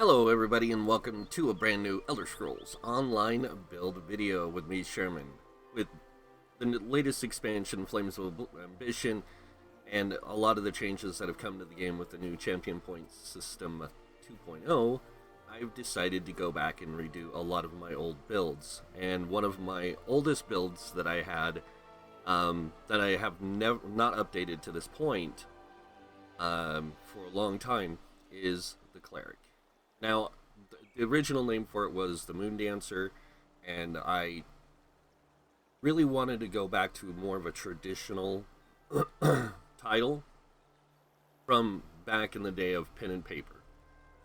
Hello everybody and welcome to a brand new Elder Scrolls Online build video with me, Sherman, with the latest expansion, Flames of Ambition, and a lot of the changes that have come to the game with the new Champion Points System 2.0. I've decided to go back and redo a lot of my old builds, and one of my oldest builds that I had, that I have not updated to this point for a long time, is the Cleric. Now, the original name for it was the Moon Dancer, and I really wanted to go back to more of a traditional title from back in the day of pen and paper.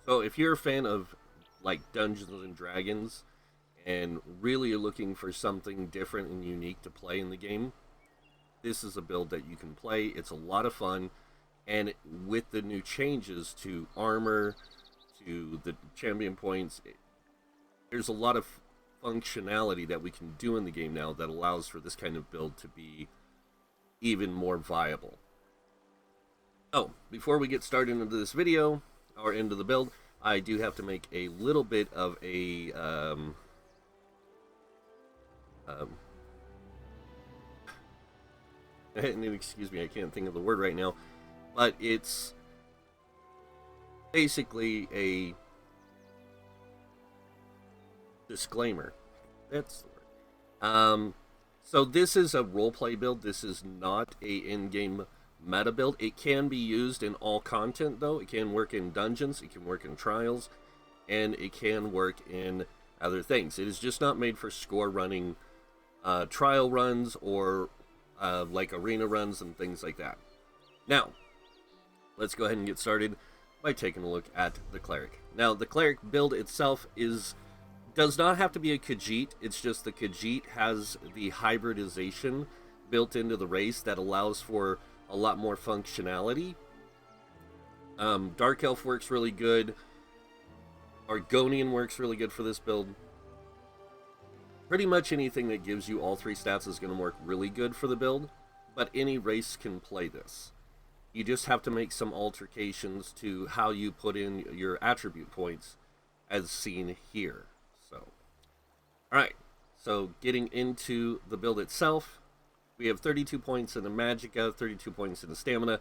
So if you're a fan of like Dungeons and Dragons and really are looking for something different and unique to play in the game, this is a build that you can play. It's a lot of fun, and with the new changes to armor, to the champion points, there's a lot of functionality that we can do in the game now that allows for this kind of build to be even more viable. Oh, before we get started into this video, or into the build, I do have to make a little bit of a excuse me, I can't think of the word right now, but it's basically a disclaimer. That's the word. So this is a roleplay build. This is not a in-game meta build. It can be used in all content, though. It can work in dungeons, it can work in trials, and it can work in other things. It is just not made for score running trial runs or like arena runs and things like that. Now, let's go ahead and get started by taking a look at the Cleric. Now, the Cleric build itself does not have to be a Khajiit. It's just the Khajiit has the hybridization built into the race that allows for a lot more functionality. Dark Elf works really good. Argonian works really good for this build. Pretty much anything that gives you all three stats is going to work really good for the build, but any race can play this. You just have to make some alterations to how you put in your attribute points, as seen here. So, alright, so getting into the build itself, we have 32 points in the Magicka, 32 points in the Stamina.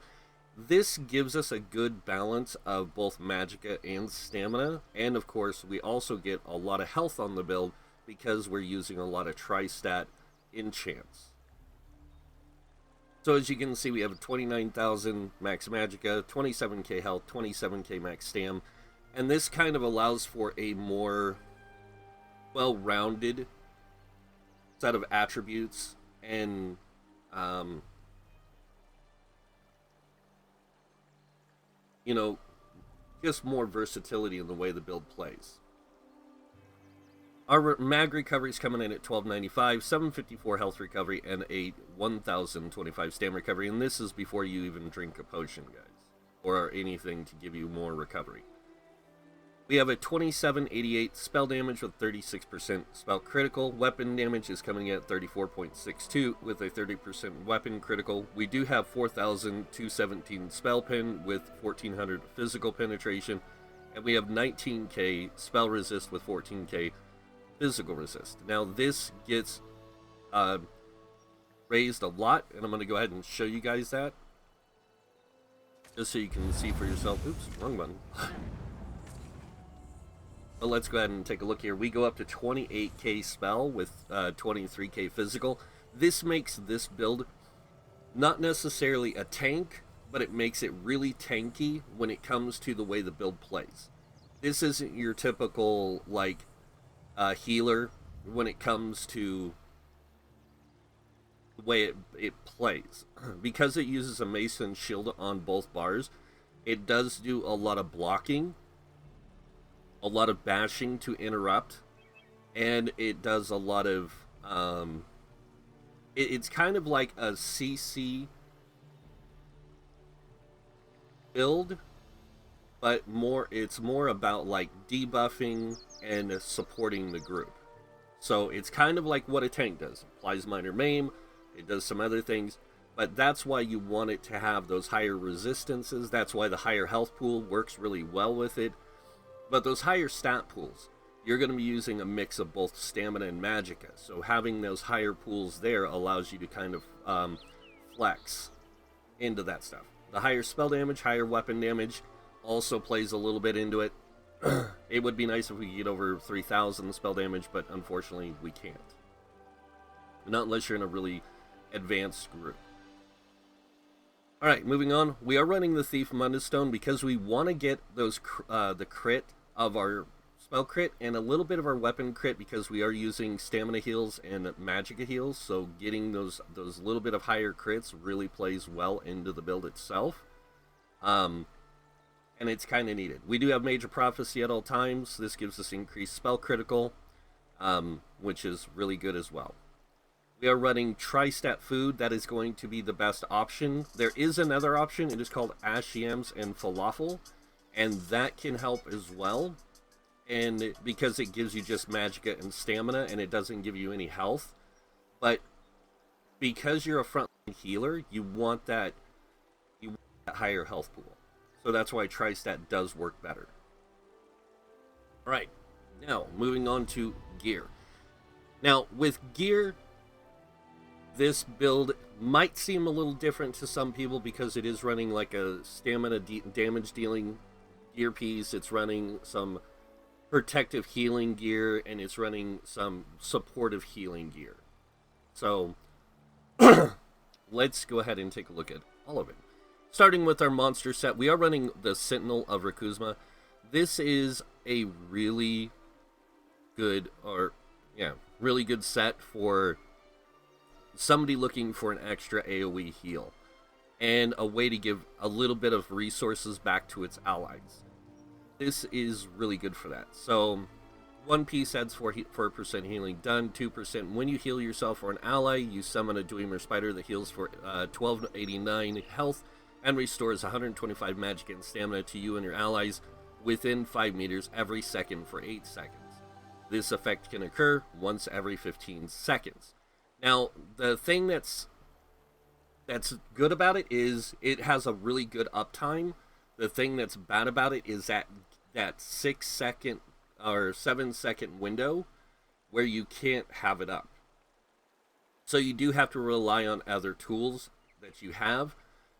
This gives us a good balance of both Magicka and Stamina, and of course we also get a lot of health on the build because we're using a lot of tri-stat enchants. So as you can see, we have 29,000 max Magicka, 27k health, 27k max Stam, and this kind of allows for a more well-rounded set of attributes and you know, just more versatility in the way the build plays. Our mag recovery is coming in at 1295, 754 health recovery, and a 1025 stam recovery. And this is before you even drink a potion, guys, or anything to give you more recovery. We have a 2788 spell damage with 36% spell critical. Weapon damage is coming in at 34.62 with a 30% weapon critical. We do have 4,217 spell pen with 1,400 physical penetration. And we have 19k spell resist with 14k physical resist. Now this gets raised a lot, and I'm going to go ahead and show you guys that just so you can see for yourself. Oops, wrong button. But let's go ahead and take a look here. We go up to 28k spell with 23k physical. This makes this build not necessarily a tank, but it makes it really tanky when it comes to the way the build plays. This isn't your typical like healer when it comes to the way it plays. Because it uses a mason shield on both bars, it does do a lot of blocking, a lot of bashing to interrupt, and it does a lot of it's kind of like a CC build, but it's more about like debuffing and supporting the group. So it's kind of like what a tank does. It applies minor maim, it does some other things, but that's why you want it to have those higher resistances. That's why the higher health pool works really well with it. But those higher stat pools, you're going to be using a mix of both stamina and magicka. So having those higher pools there allows you to kind of flex into that stuff. The higher spell damage, higher weapon damage also plays a little bit into it. It would be nice if we could get over 3,000 spell damage, but unfortunately we can't. Not unless you're in a really advanced group. Alright, moving on. We are running the Thief Mundustone because we want to get those the crit of our spell crit and a little bit of our weapon crit, because we are using stamina heals and magicka heals, so getting those little bit of higher crits really plays well into the build itself. And it's kind of needed. We do have Major Prophecy at all times. This gives us increased spell critical, which is really good as well. We are running Tri-Stat Food. That is going to be the best option. There is another option. It is called Ash Yams and Falafel, and that can help as well. And because it gives you just magicka and stamina, and it doesn't give you any health. But because you're a frontline healer, you want that higher health pool. So that's why Tri-Stat does work better. Alright, now moving on to gear. Now, with gear, this build might seem a little different to some people because it is running like a stamina damage dealing gear piece. It's running some protective healing gear, and it's running some supportive healing gear. So, let's go ahead and take a look at all of it. Starting with our monster set, we are running the Sentinel of Rakuzma. This is a really good, really good set for somebody looking for an extra AoE heal and a way to give a little bit of resources back to its allies. This is really good for that. So, 1 piece adds 4% healing done, 2% when you heal yourself or an ally, you summon a Dwemer Spider that heals for 1289 health and restores 125 magic and stamina to you and your allies within 5 meters every second for 8 seconds. This effect can occur once every 15 seconds. Now, the thing that's good about it is it has a really good uptime. The thing that's bad about it is that 6 second or 7 second window where you can't have it up. So you do have to rely on other tools that you have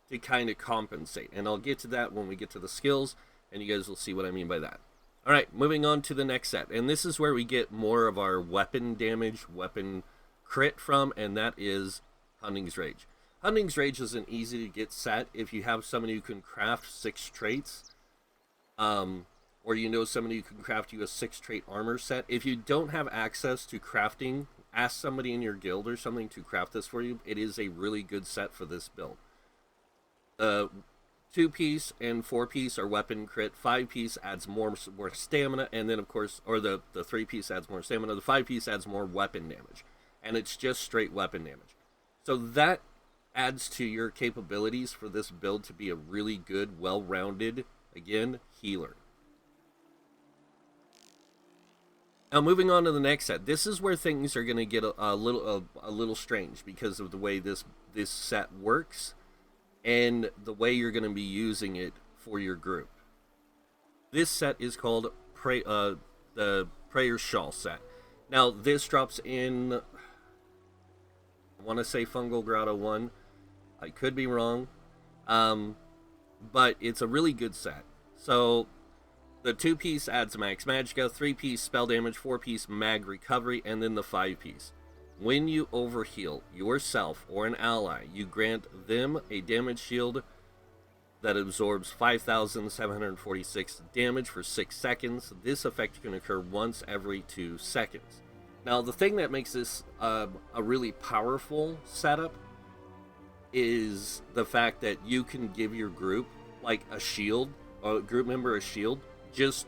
to kind of compensate. And I'll get to that when we get to the skills, and you guys will see what I mean by that. Alright, moving on to the next set. And this is where we get more of our weapon damage, weapon crit from, and that is Hunting's Rage. Hunting's Rage is an easy to get set if you have somebody who can craft 6 traits, or you know somebody who can craft you a 6 trait armor set. If you don't have access to crafting, ask somebody in your guild or something to craft this for you. It is a really good set for this build. 2-piece and 4-piece are weapon crit. 5-piece adds more stamina, and then of course, or the 3-piece adds more stamina. The 5-piece adds more weapon damage, and it's just straight weapon damage. So that adds to your capabilities for this build to be a really good, well-rounded, again, healer. Now moving on to the next set. This is where things are going to get a little strange because of the way this set works and the way you're going to be using it for your group. This set is called the Prayer Shawl set. Now this drops in, I want to say Fungal Grotto 1. I could be wrong. But it's a really good set. So the 2-piece adds max magicka, 3-piece spell damage, 4-piece mag recovery, and then the 5-piece. When you overheal yourself or an ally, you grant them a damage shield that absorbs 5,746 damage for 6 seconds. This effect can occur once every 2 seconds. Now, the thing that makes this a really powerful setup is the fact that you can give your group like a shield, a group member a shield, just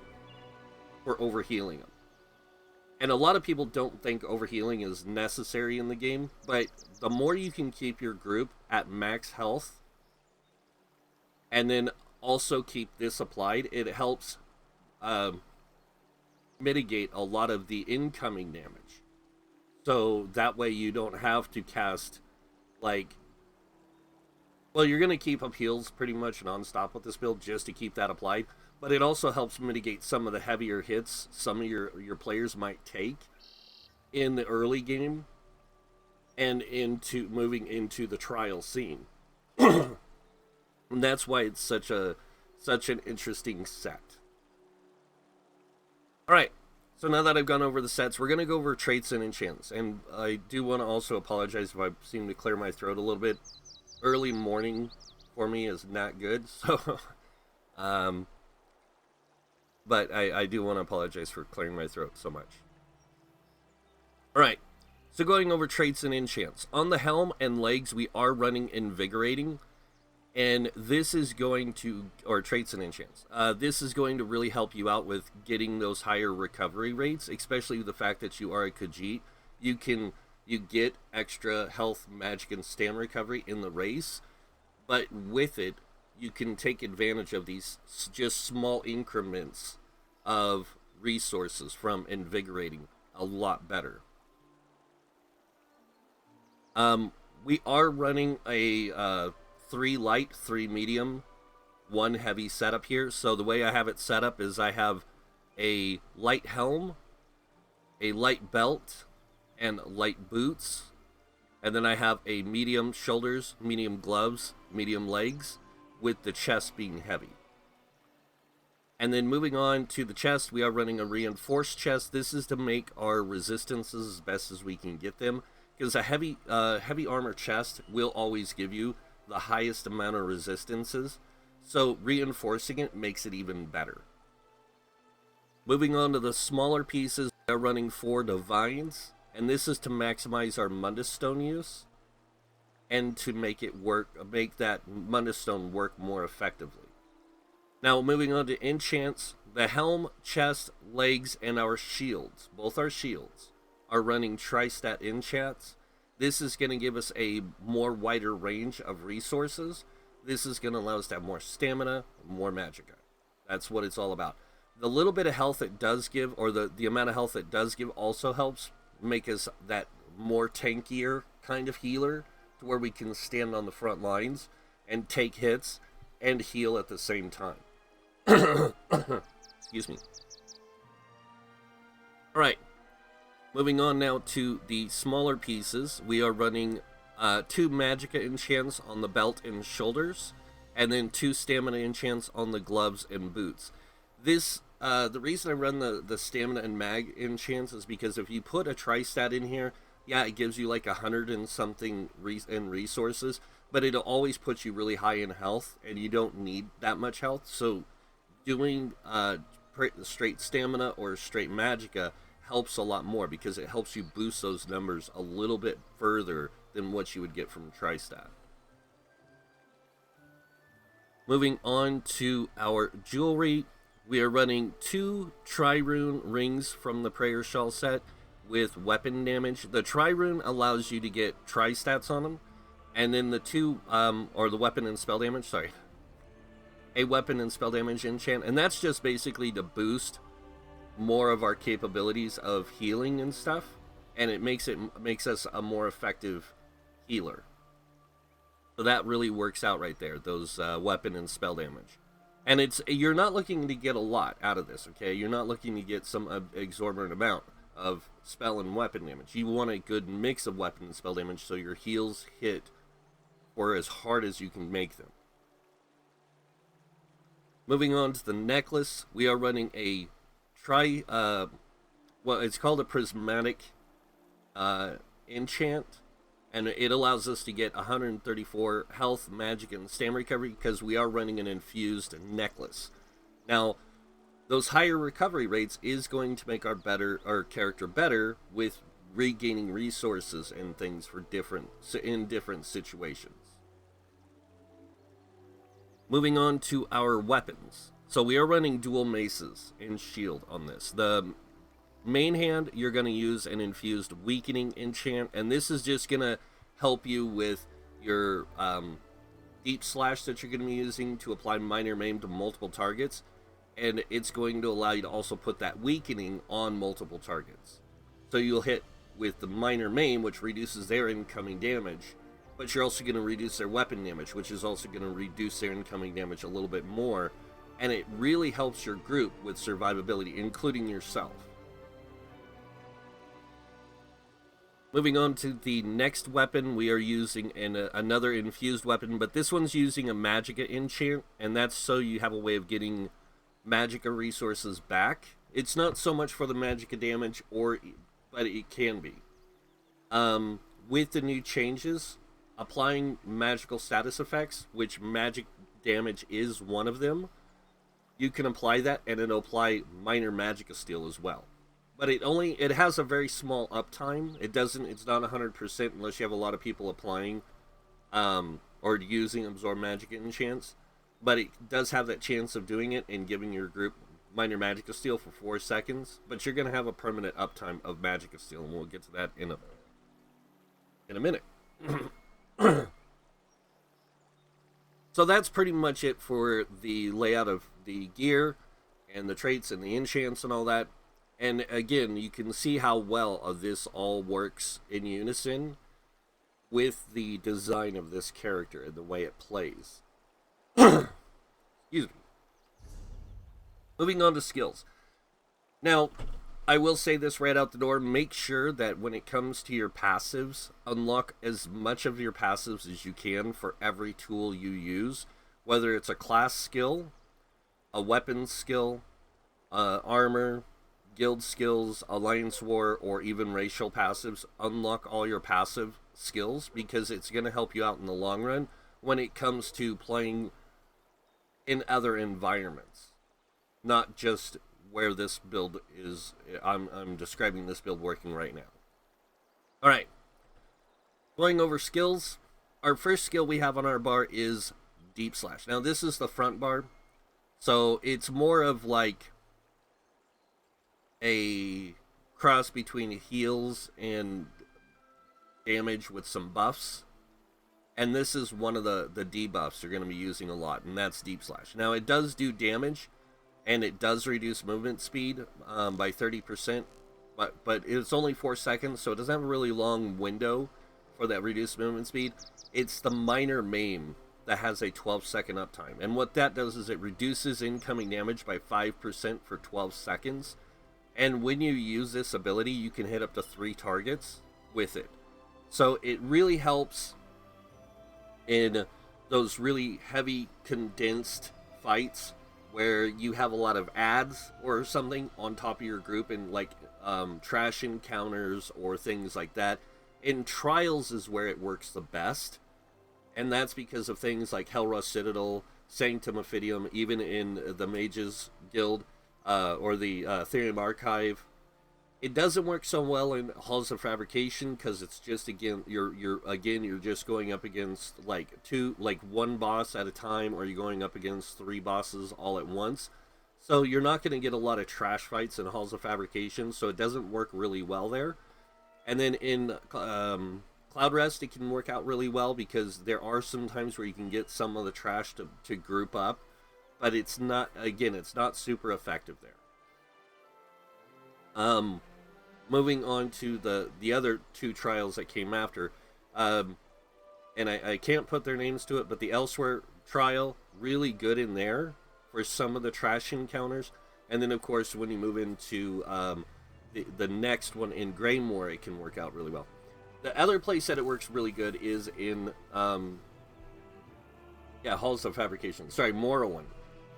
for overhealing them. And a lot of people don't think overhealing is necessary in the game, but the more you can keep your group at max health, and then also keep this applied, it helps mitigate a lot of the incoming damage. So that way you don't have to cast like Well, you're going to keep up heals pretty much non-stop with this build just to keep that applied, but it also helps mitigate some of the heavier hits some of your players might take in the early game and into moving into the trial scene. And that's why it's such an interesting set. All right, so now that I've gone over the sets, we're going to go over traits and enchants. And I do want to also apologize if I seem to clear my throat a little bit. Early morning for me is not good, so but I do want to apologize for clearing my throat so much. All right, so going over traits and enchants. On the helm and legs, we are running Invigorating, and this is going to, or traits and enchants, this is going to really help you out with getting those higher recovery rates, especially the fact that you are a Khajiit. You get extra health, magic, and stamina recovery in the race, but with it, you can take advantage of these just small increments of resources from Invigorating a lot better. We are running a 3 light, 3 medium, 1 heavy setup here. So the way I have it set up is I have a light helm, a light belt, and light boots, and then I have a medium shoulders, medium gloves, medium legs, with the chest being heavy. And then moving on to the chest, we are running a reinforced chest. This is to make our resistances as best as we can get them, because a heavy armor chest will always give you the highest amount of resistances, so reinforcing it makes it even better. Moving on to the smaller pieces, we are running 4 divines, and this is to maximize our Mundus Stone use and to make that Mundus Stone work more effectively. Now, moving on to enchants, the helm, chest, legs, and our shields, both our shields, are running Tri-Stat enchants. This is going to give us a more wider range of resources. This is going to allow us to have more stamina, more magicka. That's what it's all about. The little bit of health it does give, or the amount of health it does give, also helps make us that more tankier kind of healer, to where we can stand on the front lines and take hits and heal at the same time. Excuse me. All right, moving on now to the smaller pieces. We are running 2 magicka enchants on the belt and shoulders, and then 2 stamina enchants on the gloves and boots. This the reason I run the stamina and mag enchants is because if you put a Tri-Stat in here, yeah, it gives you like 100 and something in resources, but it'll always put you really high in health, and you don't need that much health. So doing straight stamina or straight magicka helps a lot more, because it helps you boost those numbers a little bit further than what you would get from Tri-Stat. Moving on to our jewelry, we are running 2 Trirune rings from the Prayer Shawl set with weapon damage. The Trirune allows you to get Tri-Stats on them, and then the 2, or the weapon and spell damage, sorry. A weapon and spell damage enchant, and that's just basically to boost more of our capabilities of healing and stuff, and it makes us a more effective healer. So that really works out right there, those weapon and spell damage. And you're not looking to get a lot out of this, okay? You're not looking to get some exorbitant amount of spell and weapon damage. You want a good mix of weapon and spell damage so your heals hit for as hard as you can make them. Moving on to the necklace, we are running a it's called a prismatic enchant, and it allows us to get 134 health, magic, and stamina recovery, because we are running an infused necklace. Now, those higher recovery rates is going to make our character better with regaining resources and things in different situations. Moving on to our weapons. So we are running dual maces and shield on this. The main hand, you're going to use an infused weakening enchant, and this is just going to help you with your deep slash that you're going to be using to apply minor maim to multiple targets, and it's going to allow you to also put that weakening on multiple targets. So you'll hit with the minor maim, which reduces their incoming damage, but you're also going to reduce their weapon damage, which is also going to reduce their incoming damage a little bit more, and it really helps your group with survivability, including yourself. Moving on to the next weapon, we are using another infused weapon, but this one's using a Magicka enchant, and that's so you have a way of getting Magicka resources back. It's not so much for the Magicka damage, but it can be. With the new changes, applying magical status effects, which magic damage is one of them, you can apply that, and it'll apply minor Magicka steal as well. But it has a very small uptime. It's not 100% unless you have a lot of people applying or using absorb magic enchants. But it does have that chance of doing it and giving your group minor Magicka steal for 4 seconds. But you're going to have a permanent uptime of Magicka steal, and we'll get to that in a minute. So that's pretty much it for the layout of the gear and the traits and the enchants and all that. And again, you can see how well this all works in unison with the design of this character and the way it plays. Excuse me. Moving on to skills. Now, I will say this right out the door. Make sure that when it comes to your passives, unlock as much of your passives as you can for every tool you use. Whether it's a class skill, a weapon skill, armor, guild skills, alliance war, or even racial passives. Unlock all your passive skills, because it's going to help you out in the long run when it comes to playing in other environments. Not just where this build is. I'm describing this build working right now. Alright. Going over skills. Our first skill we have on our bar is Deep Slash. Now this is the front bar. So it's more of like a cross between heals and damage with some buffs. And this is one of the debuffs you're going to be using a lot, and that's Deep Slash. Now it does do damage, and it does reduce movement speed by 30%, but it's only 4 seconds, so it doesn't have a really long window for that reduced movement speed. It's the minor maim that has a 12-second uptime, and what that does is it reduces incoming damage by 5% for 12 seconds. And when you use this ability, you can hit up to 3 targets with it. So it really helps in those really heavy, condensed fights where you have a lot of ads or something on top of your group, and like trash encounters or things like that. In Trials is where it works the best. And that's because of things like Hellrust Citadel, Sanctum Ophidium, even in the Mages Guild. Or the Therium Archive. It doesn't work so well in Halls of Fabrication, because it's just you're just going up against one boss at a time, or you're going up against 3 bosses all at once. So you're not going to get a lot of trash fights in Halls of Fabrication, so it doesn't work really well there. And then in Cloud Rest, it can work out really well, because there are some times where you can get some of the trash to group up. But it's not super effective there. Moving on to the other 2 trials that came after. And I can't put their names to it, but the Elsewhere trial, really good in there for some of the trash encounters. And then, of course, when you move into the next one in Greymoor, it can work out really well. The other place that it works really good is in Halls of Fabrication. Sorry, Morrowind.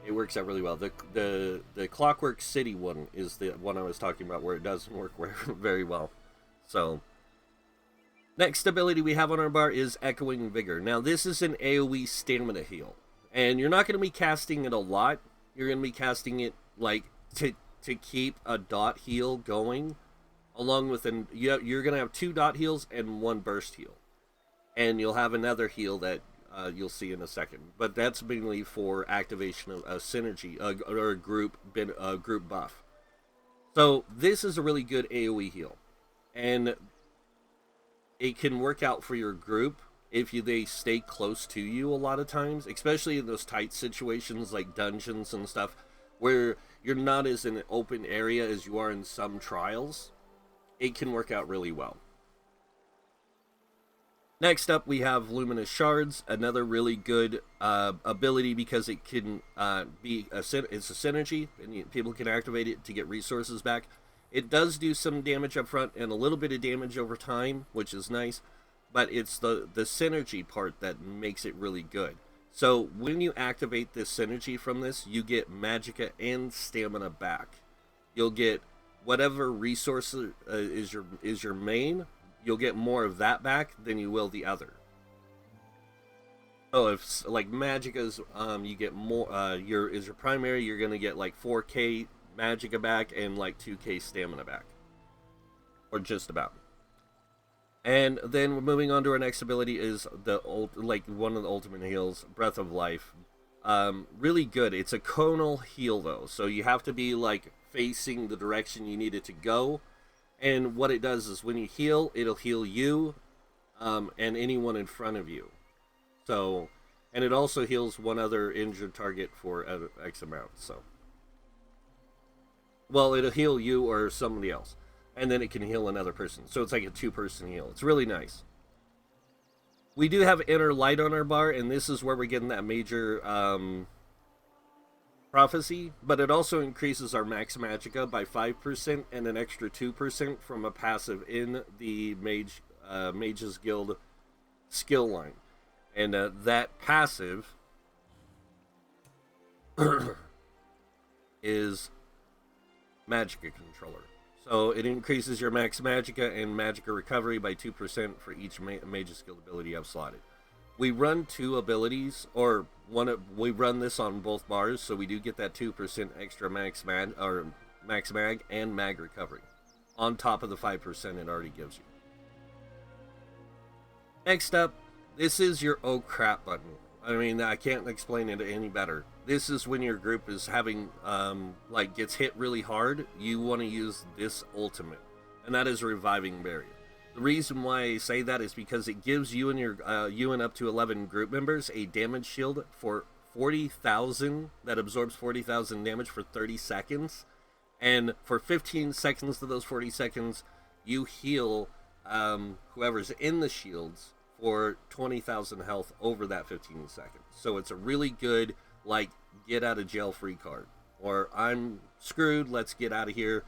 It works out really well. The Clockwork City one is the one I was talking about, where it doesn't work very well. So, next ability we have on our bar is Echoing Vigor. Now, this is an AoE stamina heal, and you're not going to be casting it a lot. You're going to be casting it like to keep a dot heal going, along with you're going to have 2 dot heals and 1 burst heal, and you'll have another heal that you'll see in a second, but that's mainly for activation of a synergy or a group buff. So this is a really good AoE heal, and it can work out for your group if they stay close to you a lot of times, especially in those tight situations like dungeons and stuff, where you're not as in an open area as you are in some trials. It can work out really well. Next up, we have Luminous Shards, another really good ability because it can it's a synergy, and people can activate it to get resources back. It does do some damage up front and a little bit of damage over time, which is nice, but it's the synergy part that makes it really good. So when you activate this synergy from this, you get magicka and stamina back. You'll get whatever resource is your main. You'll get more of that back than you will the other. Oh, if like magicka's, you get more. Your primary, you're gonna get like 4K magicka back and like 2K stamina back, or just about. And then moving on to our next ability is one of the ultimate heals, Breath of Life. Really good. It's a conal heal though, so you have to be like facing the direction you need it to go. And what it does is when you heal, it'll heal you and anyone in front of you. So, and it also heals one other injured target for X amount. So, well, it'll heal you or somebody else, and then it can heal another person. So it's like a 2-person heal. It's really nice. We do have Inner Light on our bar, and this is where we're getting that major prophecy, but it also increases our max magicka by 5% and an extra 2% from a passive in the Mage's Guild skill line. And that passive is Magicka Controller. So it increases your max magicka and magicka recovery by 2% for each Mage's Guild ability you have slotted. We run 2 abilities, or we run this on both bars, so we do get that 2% extra max mag and mag recovery on top of the 5% it already gives you. Next up, this is your oh crap button. I mean, I can't explain it any better. This is when your group is having gets hit really hard. You want to use this ultimate, and that is Reviving Barrier. The reason why I say that is because it gives you and you and up to 11 group members a damage shield for 40,000 that absorbs 40,000 damage for 30 seconds, and for 15 seconds of those 40 seconds, you heal whoever's in the shields for 20,000 health over that 15 seconds. So it's a really good get out of jail free card, or I'm screwed. Let's get out of here.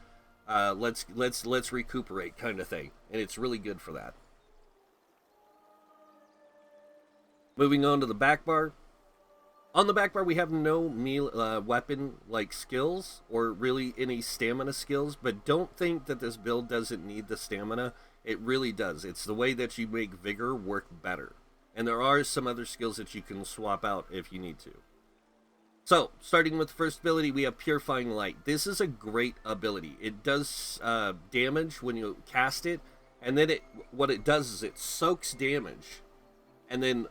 Let's recuperate kind of thing, and it's really good for that. Moving on to the back bar. On the back bar, we have no weapon skills or really any stamina skills, but don't think that this build doesn't need the stamina. It really does. It's the way that you make Vigor work better, and there are some other skills that you can swap out if you need to. So, starting with the first ability, we have Purifying Light. This is a great ability. It does damage when you cast it, and then what it does is it soaks damage, and then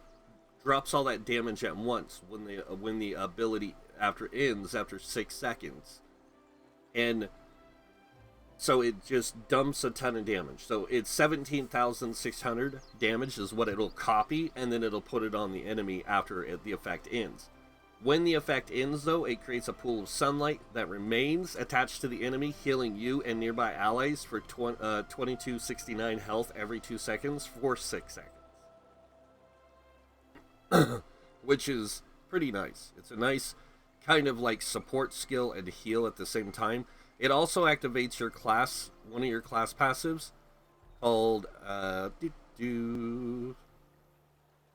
drops all that damage at once when the ability after 6 seconds. And so it just dumps a ton of damage. So it's 17,600 damage is what it'll copy, and then it'll put it on the enemy after the effect ends. When the effect ends, though, it creates a pool of sunlight that remains attached to the enemy, healing you and nearby allies for 2269 health every 2 seconds for 6 seconds. Which is pretty nice. It's a nice kind of support skill and heal at the same time. It also activates your class, one of your class passives, called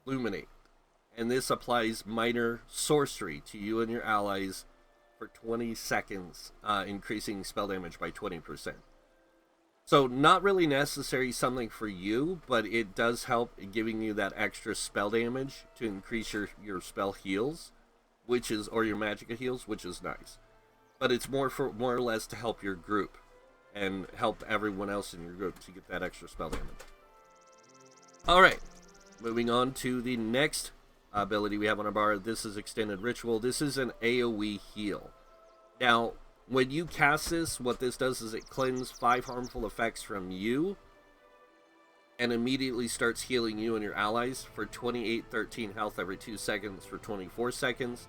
Illuminate. And this applies minor sorcery to you and your allies for 20 seconds, increasing spell damage by 20%. So not really necessary something for you, but it does help in giving you that extra spell damage to increase your spell heals, or your magicka heals, which is nice. But it's more or less to help your group and help everyone else in your group to get that extra spell damage. Alright, moving on to the next ability we have on our bar. This is Extended Ritual. This is an AoE heal. Now, when you cast this, what this does is it cleanses 5 harmful effects from you and immediately starts healing you and your allies for 2813 health every 2 seconds for 24 seconds.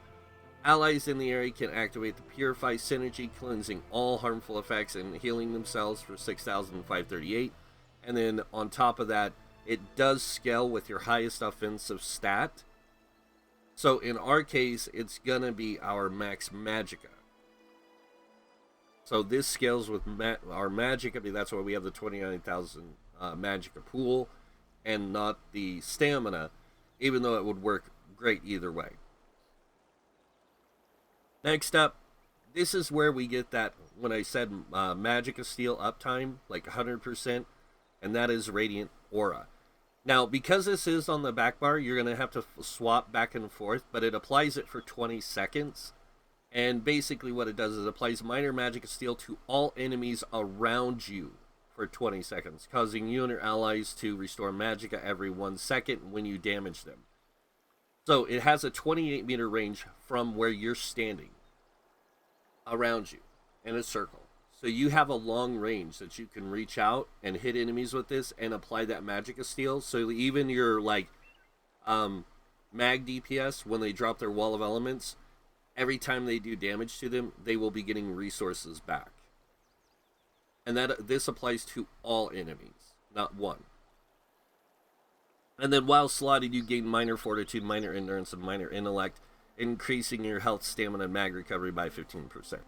Allies in the area can activate the Purify Synergy, cleansing all harmful effects and healing themselves for 6,538. And then on top of that, it does scale with your highest offensive stat. So in our case, it's gonna be our max magicka. So this scales with our magicka. I mean, that's why we have the 29,000 magicka pool and not the stamina, even though it would work great either way. Next up, this is where we get that, when I said magicka steal uptime, like 100%, and that is Radiant Aura. Now, because this is on the back bar, you're going to have to swap back and forth, but it applies it for 20 seconds. And basically what it does is it applies minor magicka steal to all enemies around you for 20 seconds, causing you and your allies to restore magicka every 1 second when you damage them. So it has a 28 meter range from where you're standing around you in a circle. So you have a long range that you can reach out and hit enemies with this and apply that magicka steal. So even your mag DPS, when they drop their wall of elements, every time they do damage to them, they will be getting resources back. And that this applies to all enemies, not one. And then while slotted, you gain minor fortitude, minor endurance, and minor intellect, increasing your health, stamina, and mag recovery by 15%.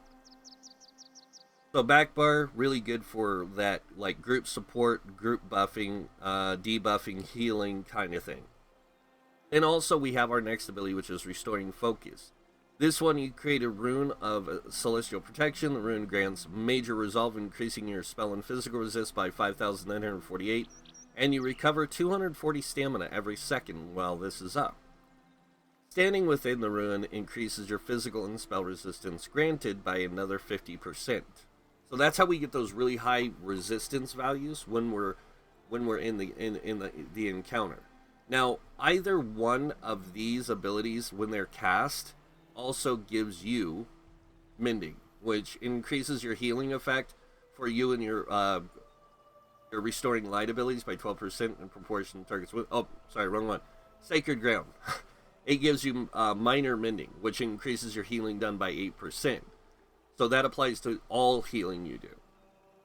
So back bar, really good for that, like group support, group buffing, debuffing, healing kind of thing. And also we have our next ability, which is Restoring Focus. This one, you create a rune of celestial protection. The rune grants major resolve, increasing your spell and physical resist by 5,948, and you recover 240 stamina every second while this is up. Standing within the rune increases your physical and spell resistance granted by another 50%. So that's how we get those really high resistance values when we're in the encounter. Now, either one of these abilities, when they're cast, also gives you mending, which increases your healing effect for you and your restoring light abilities by 12% in proportion to targets with. Oh, sorry, wrong one. Sacred Ground. It gives you minor mending, which increases your healing done by 8%. So that applies to all healing you do.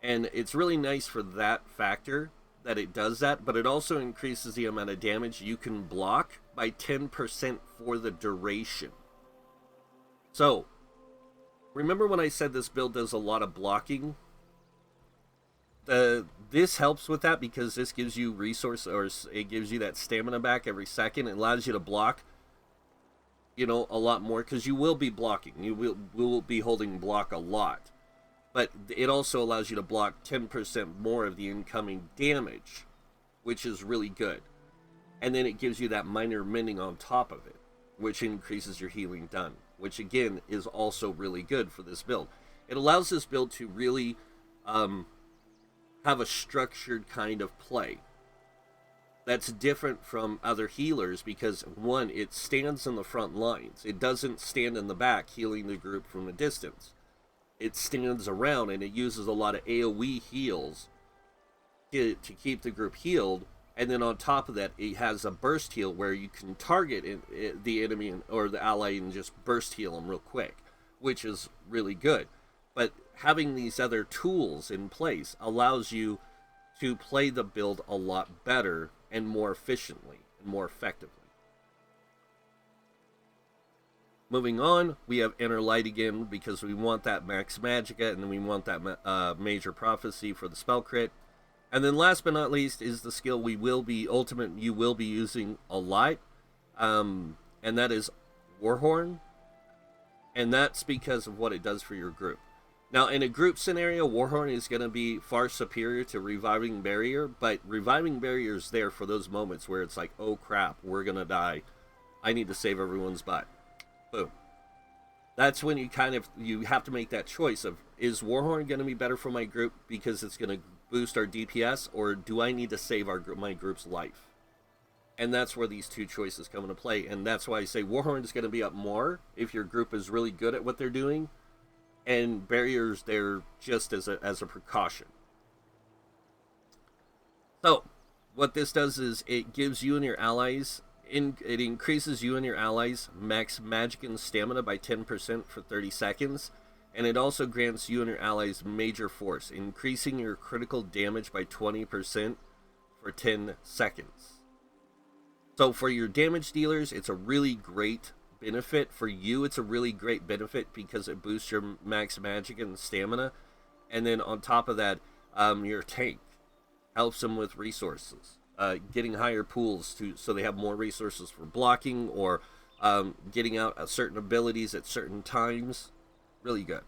And it's really nice for that factor that it does that, but it also increases the amount of damage you can block by 10% for the duration. So, remember when I said this build does a lot of blocking? This helps with that because this gives you resource, or it gives you that stamina back every second. It allows you to block, a lot more, because you will be blocking. You will be holding block a lot. But it also allows you to block 10% more of the incoming damage, which is really good. And then it gives you that minor mending on top of it, which increases your healing done, which again is also really good for this build. It allows this build to really have a structured kind of play that's different from other healers because, one, it stands in the front lines. It doesn't stand in the back healing the group from a distance. It stands around and it uses a lot of AoE heals to keep the group healed. And then on top of that, it has a burst heal where you can target the enemy or the ally and just burst heal them real quick, which is really good. But having these other tools in place allows you to play the build a lot better and more efficiently and more effectively. Moving on, we have Inner Light again because we want that max magicka and then we want that major prophecy for the spell crit. And then last but not least is the skill you will be using a lot, and that is Warhorn. And that's because of what it does for your group. Now, in a group scenario, Warhorn is going to be far superior to Reviving Barrier, but Reviving Barrier is there for those moments where it's like, oh crap, we're going to die. I need to save everyone's butt. Boom. That's when you have to make that choice of, is Warhorn going to be better for my group because it's going to boost our DPS, or do I need to save my group's life? And that's where these two choices come into play, and that's why I say Warhorn is going to be up more if your group is really good at what they're doing, and Barrier's there just as a precaution. So, what this does is it gives you and your allies, it increases you and your allies' max magic and stamina by 10% for 30 seconds, and it also grants you and your allies major force, increasing your critical damage by 20% for 10 seconds. So for your damage dealers, it's a really great benefit. For you, it's a really great benefit because it boosts your max magic and stamina. And then on top of that, your tank helps them with resources. Getting higher pools so they have more resources for blocking or getting out certain abilities at certain times. Really good.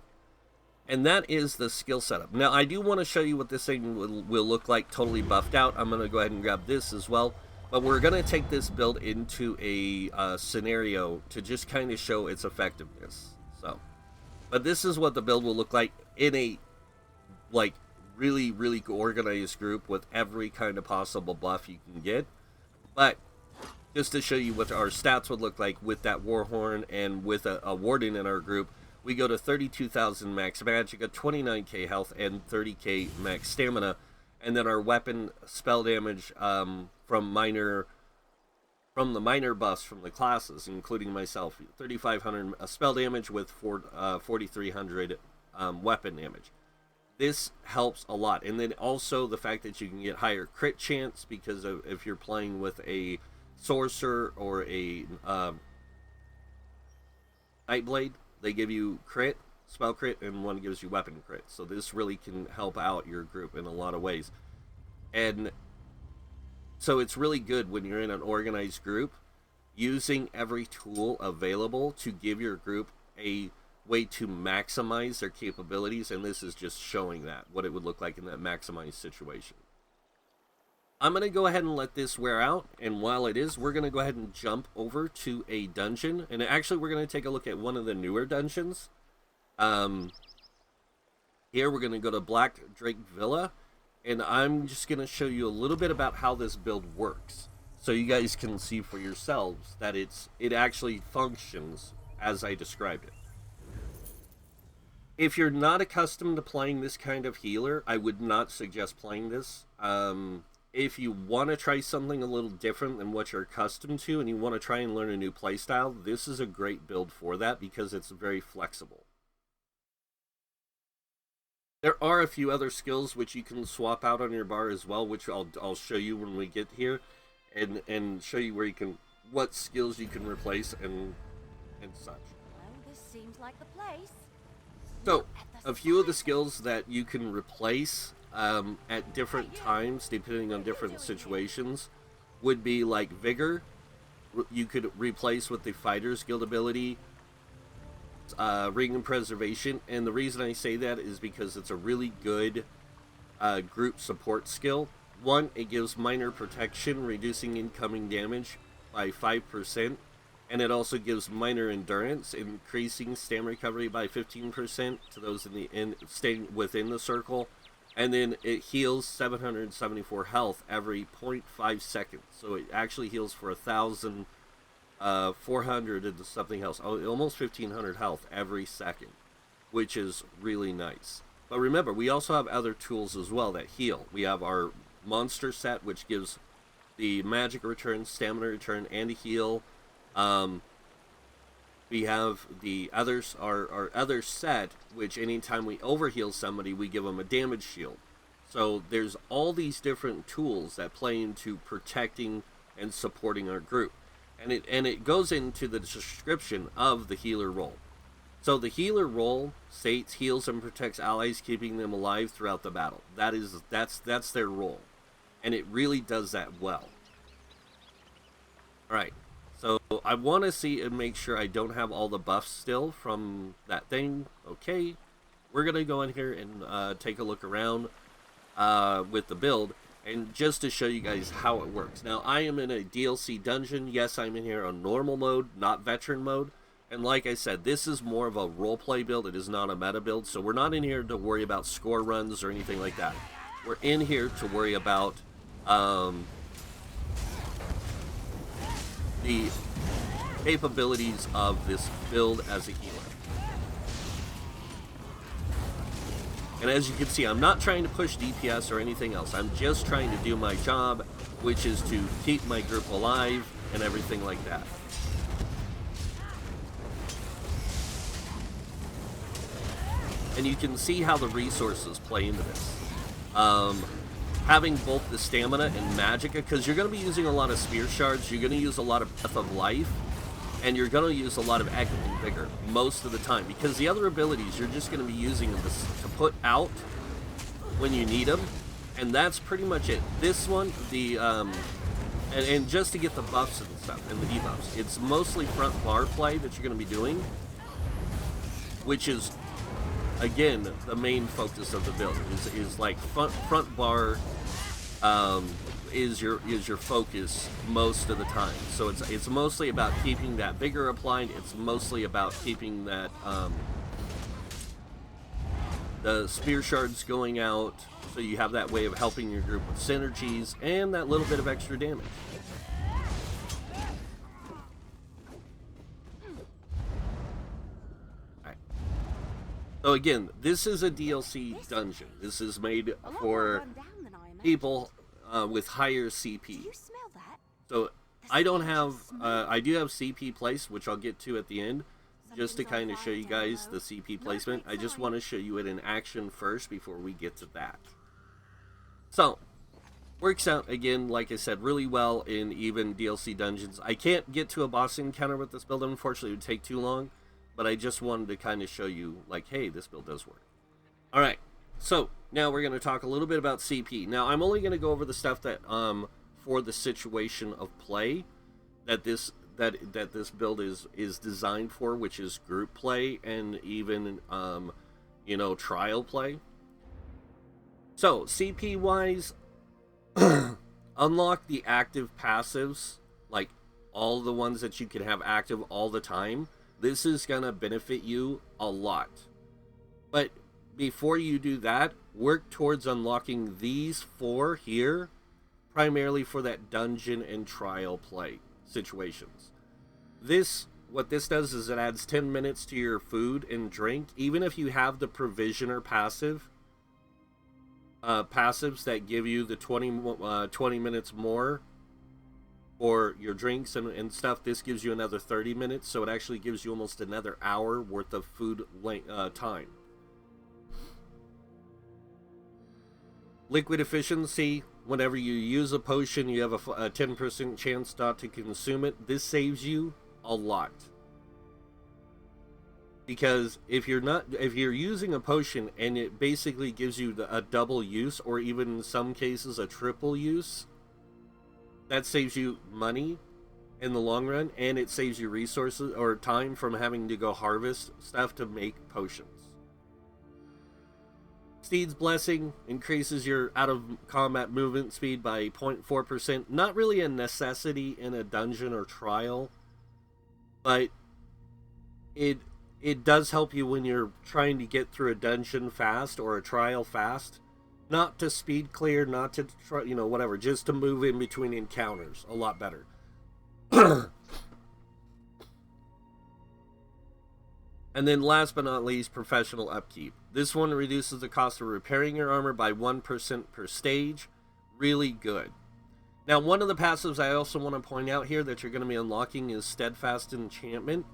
And that is the skill setup. Now, I do want to show you what this thing will look like totally buffed out. I'm going to go ahead and grab this as well. But we're going to take this build into a scenario to just kind of show its effectiveness. But this is what the build will look like in a, like, really, really organized group with every kind of possible buff you can get. But just to show you what our stats would look like with that Warhorn and with a Warden in our group, we go to 32,000 max magic, 29k health, and 30k max stamina. And then our weapon spell damage from the minor buffs from the classes, including myself, 3,500 spell damage with 4,300 weapon damage. This helps a lot. And then also the fact that you can get higher crit chance because of if you're playing with a sorcerer or a Nightblade, they give you crit, spell crit, and one gives you weapon crit. So this really can help out your group in a lot of ways. And so it's really good when you're in an organized group, using every tool available to give your group a way to maximize their capabilities. And this is just showing that, what it would look like in that maximized situation. I'm going to go ahead and let this wear out, and while it is, we're going to go ahead and jump over to a dungeon, and actually we're going to take a look at one of the newer dungeons. Here we're going to go to Black Drake Villa, and I'm just going to show you a little bit about how this build works, so you guys can see for yourselves that it actually functions as I described it. If you're not accustomed to playing this kind of healer, I would not suggest playing this. If you want to try something a little different than what you're accustomed to and you want to try and learn a new playstyle, this is a great build for that because it's very flexible. There are a few other skills which you can swap out on your bar as well, which I'll show you when we get here, and show you where you can, what skills you can replace and such. Well, this seems like the place. So, a few of the skills that you can replace at different times, depending on different situations, would be like Vigor. You could replace with the Fighter's Guild ability, Ring and Preservation, and the reason I say that is because it's a really good group support skill. One, it gives minor protection, reducing incoming damage by 5%, and it also gives minor endurance, increasing stamina recovery by 15% to those staying within the circle. And then it heals 774 health every 0.5 seconds. So it actually heals for 1,400 and something else. Almost 1,500 health every second, which is really nice. But remember, we also have other tools as well that heal. We have our monster set, which gives the magic return, stamina return, and a heal. We have the others, our other set, which anytime we overheal somebody, we give them a damage shield. So there's all these different tools that play into protecting and supporting our group. And it goes into the description of the healer role. So the healer role states heals and protects allies, keeping them alive throughout the battle. That's their role. And it really does that well. Alright. So I want to see and make sure I don't have all the buffs still from that thing. Okay, we're going to go in here and take a look around with the build, and just to show you guys how it works. Now, I am in a DLC dungeon. Yes, I'm in here on normal mode, not veteran mode. And like I said, this is more of a roleplay build. It is not a meta build, so we're not in here to worry about score runs or anything like that. We're in here to worry about the capabilities of this build as a healer. And as you can see, I'm not trying to push DPS or anything else. I'm just trying to do my job, which is to keep my group alive and everything like that. And you can see how the resources play into this. having both the stamina and magicka, because you're going to be using a lot of spear shards, you're going to use a lot of breath of life, and you're going to use a lot of echo and vigor most of the time, because the other abilities you're just going to be using this to put out when you need them, and that's pretty much it. This one, the and just to get the buffs and stuff and the debuffs, it's mostly front bar play that you're going to be doing, which is again the main focus of the build. Is like front bar is your focus most of the time. So it's mostly about keeping that vigor applied. It's mostly about keeping that the spear shards going out, so you have that way of helping your group with synergies and that little bit of extra damage. Alright. So again, this is a DLC dungeon. This is made for people with higher CP. Do you smell that? So I don't have, I do have CP placed, which I'll get to at the end, just to kind of show you guys the CP placement. I just want to show you it in action first before we get to that. So, works out, again, like I said, really well in even DLC dungeons. I can't get to a boss encounter with this build, unfortunately. It would take too long, but I just wanted to kind of show you, like, hey, this build does work. Alright, so now we're going to talk a little bit about CP. Now, I'm only going to go over the stuff that, for the situation of play, that this build is designed for, which is group play and even, you know, trial play. So, CP-wise, unlock the active passives, like all the ones that you can have active all the time. This is going to benefit you a lot. But before you do that, work towards unlocking these 4 here, primarily for that dungeon and trial play situations. What this does is it adds 10 minutes to your food and drink, even if you have the provisioner passive. Passives that give you the 20 minutes more for your drinks and stuff. This gives you another 30 minutes, so it actually gives you almost another hour worth of food time. Liquid efficiency. Whenever you use a potion, you have a 10% chance not to consume it. This saves you a lot. Because if you're using a potion and it basically gives you a double use, or even in some cases a triple use, that saves you money in the long run, and it saves you resources or time from having to go harvest stuff to make potions. Steed's Blessing increases your out of combat movement speed by 0.4%. Not really a necessity in a dungeon or trial, but it does help you when you're trying to get through a dungeon fast or a trial fast. Not to speed clear, not to try, you know, whatever, just to move in between encounters a lot better. And then last but not least, professional upkeep. This one reduces the cost of repairing your armor by 1% per stage. Really good. Now, one of the passives I also want to point out here that you're going to be unlocking is Steadfast Enchantment.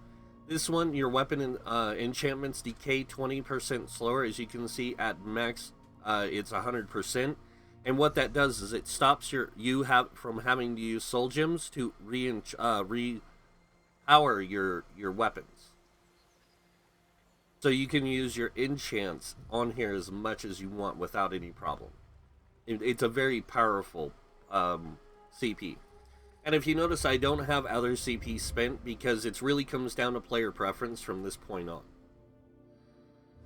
This one, your weapon and enchantments decay 20% slower. As you can see, at max, it's 100%. And what that does is it stops you from having to use soul gems to re-power your weapons. So you can use your enchants on here as much as you want without any problem. It's a very powerful CP. And if you notice, I don't have other CP spent because it really comes down to player preference from this point on.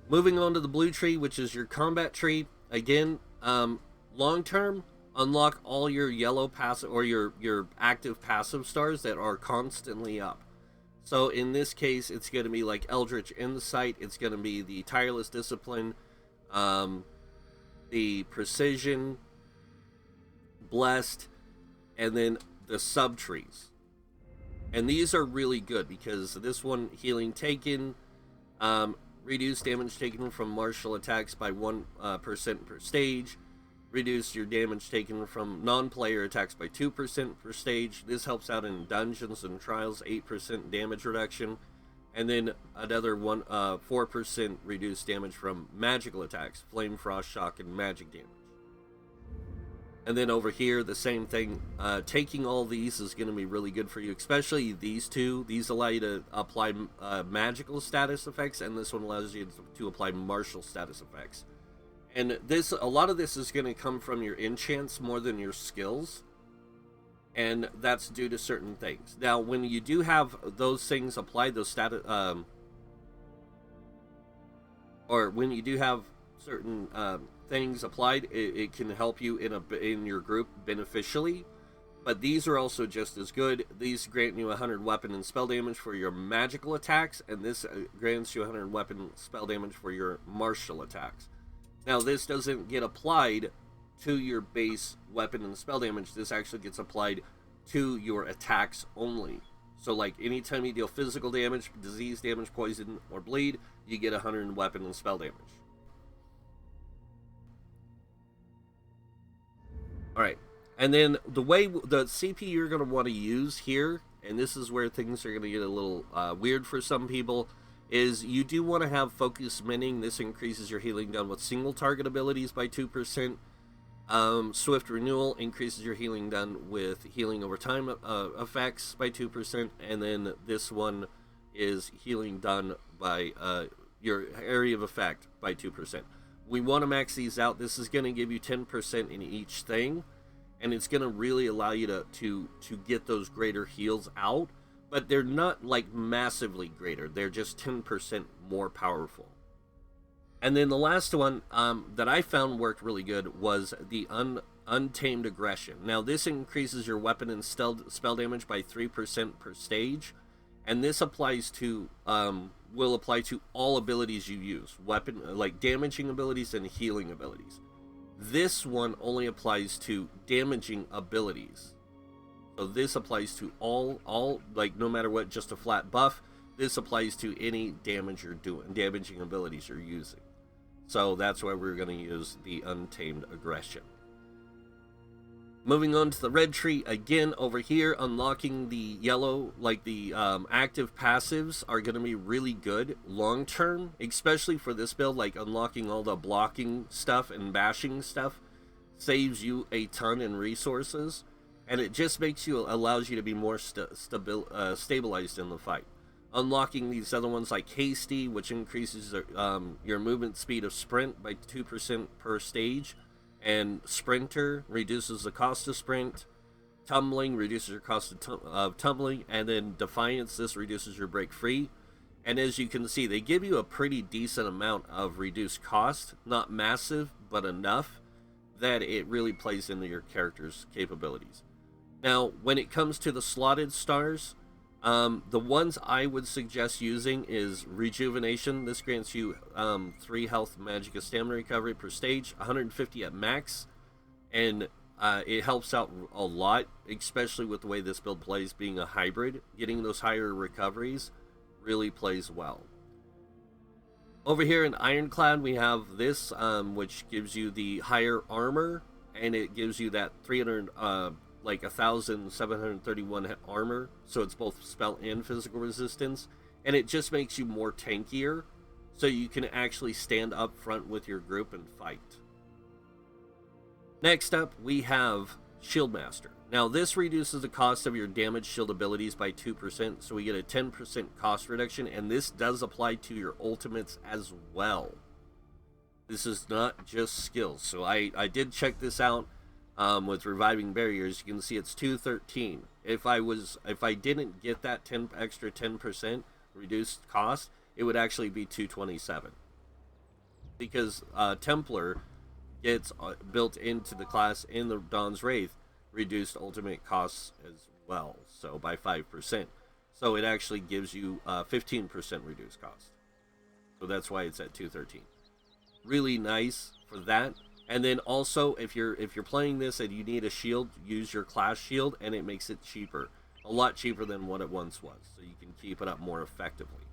Moving on to the blue tree, which is your combat tree. Again, long term, unlock all your yellow passive or your active passive stars that are constantly up. So in this case, it's going to be like Eldritch Insight. It's going to be the Tireless Discipline, the Precision, Blessed, and then the sub-trees. And these are really good because this one, Healing Taken, reduce damage taken from martial attacks by 1% per stage. Reduce your damage taken from non-player attacks by 2% per stage. This helps out in dungeons and trials, 8% damage reduction. And then another 4% reduced damage from magical attacks, Flame, Frost, Shock, and magic damage. And then over here, the same thing. Taking all these is going to be really good for you, especially these two. These allow you to apply magical status effects, and this one allows you to apply martial status effects. And a lot of this is going to come from your enchants more than your skills, and that's due to certain things. Now, when you do have those things applied, those status, or when you do have certain things applied, it can help you in your group beneficially. But these are also just as good. These grant you 100 weapon and spell damage for your magical attacks, and this grants you 100 weapon and spell damage for your martial attacks. Now, this doesn't get applied to your base weapon and spell damage. This actually gets applied to your attacks only. So, like, anytime you deal physical damage, disease damage, poison, or bleed, you get 100 weapon and spell damage. Alright, and then the CP you're going to want to use here, and this is where things are going to get a little weird for some people, is you do want to have Focus Mending. This increases your healing done with single target abilities by 2%. Swift Renewal increases your healing done with healing over time effects by 2%. And then this one is healing done by your area of effect by 2%. We want to max these out. This is going to give you 10% in each thing, and it's going to really allow you to get those greater heals out. But they're not like massively greater. They're just 10% more powerful. And then the last one that I found worked really good was the Untamed Aggression. Now, this increases your weapon and spell damage by 3% per stage. And this applies to will apply to all abilities you use, like damaging abilities and healing abilities. This one only applies to damaging abilities. So this applies to all, like, no matter what, just a flat buff. This applies to any damage you're doing, damaging abilities you're using. So that's why we're going to use the Untamed Aggression. Moving on to the red tree, again, over here, unlocking the yellow, like the active passives are going to be really good long-term, especially for this build. Like, unlocking all the blocking stuff and bashing stuff saves you a ton in resources. And it just allows you to be more stabilized in the fight. Unlocking these other ones like Hasty, which increases your movement speed of sprint by 2% per stage. And Sprinter reduces the cost of sprint. Tumbling reduces your cost of tumbling. And then Defiance, this reduces your break free. And as you can see, they give you a pretty decent amount of reduced cost. Not massive, but enough that it really plays into your character's capabilities. Now, when it comes to the slotted stars, the ones I would suggest using is Rejuvenation. This grants you 3 health, magic, and stamina recovery per stage, 150 at max, and it helps out a lot, especially with the way this build plays, being a hybrid. Getting those higher recoveries really plays well. Over here in Ironclad, we have this, which gives you the higher armor, and it gives you that 1,731 armor, so it's both spell and physical resistance, and it just makes you more tankier, so you can actually stand up front with your group and fight. Next up, we have Shieldmaster. Now, this reduces the cost of your damage shield abilities by 2%, so we get a 10% cost reduction, and this does apply to your ultimates as well. This is not just skills, so I did check this out. With Reviving Barriers, you can see it's 213. If I didn't get that extra 10% reduced cost, it would actually be 227. Because Templar gets built into the class in the Dawn's Wraith, reduced ultimate costs as well, so by 5%. So it actually gives you 15% reduced cost. So that's why it's at 213. Really nice for that. And then also, if you're playing this and you need a shield, use your class shield, and it makes it cheaper. A lot cheaper than what it once was, so you can keep it up more effectively.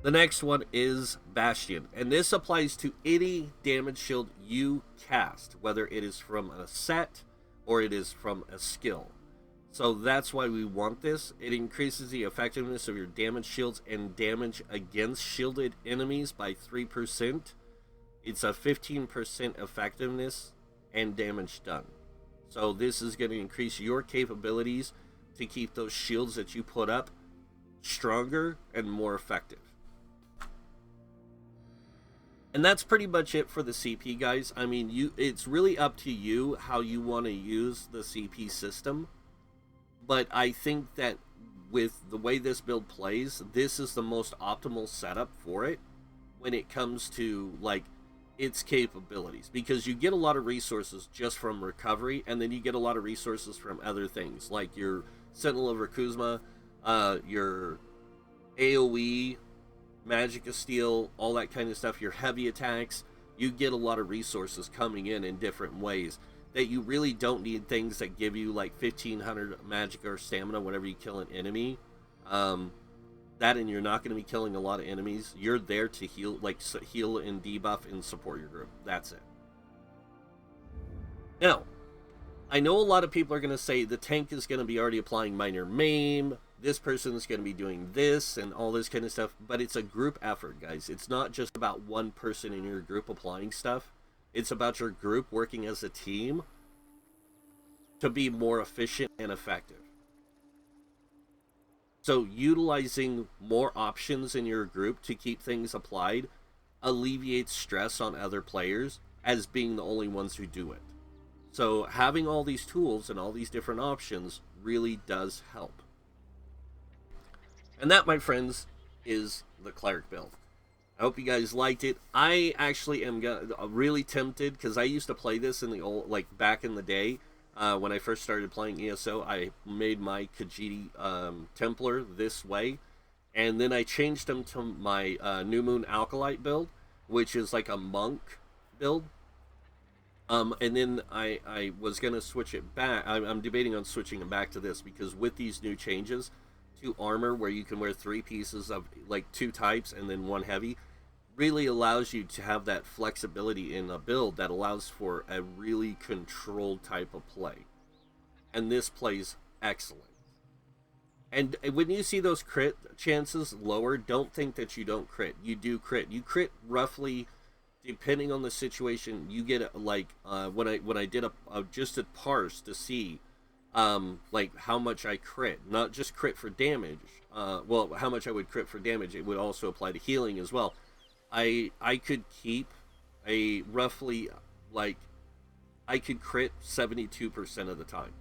The next one is Bastion, and this applies to any damage shield you cast, whether it is from a set or it is from a skill. So that's why we want this. It increases the effectiveness of your damage shields and damage against shielded enemies by 3%. It's a 15% effectiveness and damage done. So this is going to increase your capabilities to keep those shields that you put up stronger and more effective. And that's pretty much it for the CP, guys. I mean, it's really up to you how you want to use the CP system. But I think that with the way this build plays, this is the most optimal setup for it when it comes to, like, its capabilities. Because you get a lot of resources just from recovery, and then you get a lot of resources from other things, like your Sentinel of Rakuzma, your AoE, Magic of Steel, all that kind of stuff, your heavy attacks. You get a lot of resources coming in different ways that you really don't need things that give you like 1500 magic or stamina whenever you kill an enemy. That, and you're not going to be killing a lot of enemies. You're there to heal, like heal and debuff and support your group. That's it. Now, I know a lot of people are going to say the tank is going to be already applying minor maim, this person is going to be doing this and all this kind of stuff, but it's a group effort, guys. It's not just about one person in your group applying stuff. It's about your group working as a team to be more efficient and effective. So utilizing more options in your group to keep things applied alleviates stress on other players as being the only ones who do it. So having all these tools and all these different options really does help. And that, my friends, is the Cleric build. I hope you guys liked it. I actually am really tempted, because I used to play this in the old, like back in the day, when I first started playing ESO. I made my Khajiit Templar this way, and then I changed them to my New Moon Alkalite build, which is like a monk build. And then I was going to switch it back. I'm debating on switching it back to this, because with these new changes to armor, where you can wear 3 pieces of like 2 types and then 1 heavy, really allows you to have that flexibility in a build that allows for a really controlled type of play. And this plays excellent. And when you see those crit chances lower, don't think that you don't crit. You do crit. You crit roughly, depending on the situation. You get like when I did just a parse to see like how much I crit, not just crit for damage. Well, how much I would crit for damage. It would also apply to healing as well. I could keep a roughly, like, I could crit 72% of the time.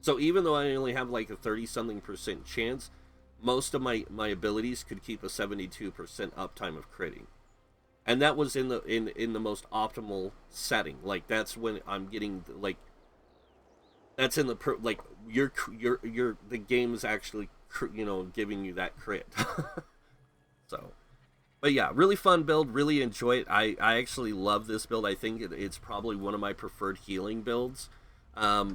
So even though I only have like a 30-something% chance, most of my abilities could keep a 72% uptime of critting. And that was in the most optimal setting. Like, that's when I'm getting, like, that's in the like the game is actually, you know, giving you that crit. So, but yeah, really fun build, really enjoy it. I actually love this build. I think it's probably one of my preferred healing builds,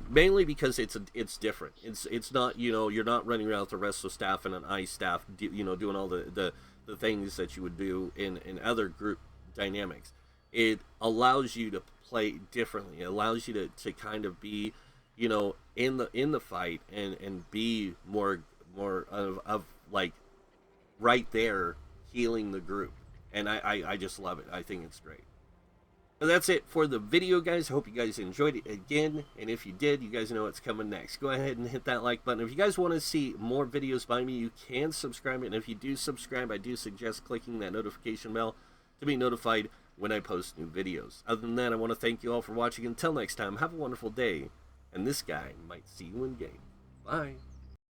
mainly because it's different. It's not, you know, you're not running around with a Restless Staff and an Ice Staff, you know, doing all the things that you would do in other group dynamics. It allows you to play differently. It allows you to kind of be, you know, in the fight and be more of like right there healing the group. And I just love it. I think it's great. So that's it for the video, guys. I hope you guys enjoyed it again. And if you did, you guys know what's coming next. Go ahead and hit that like button. If you guys want to see more videos by me, you can subscribe. And if you do subscribe, I do suggest clicking that notification bell to be notified when I post new videos. Other than that, I want to thank you all for watching. Until next time, have a wonderful day. And this guy might see you in game. Bye.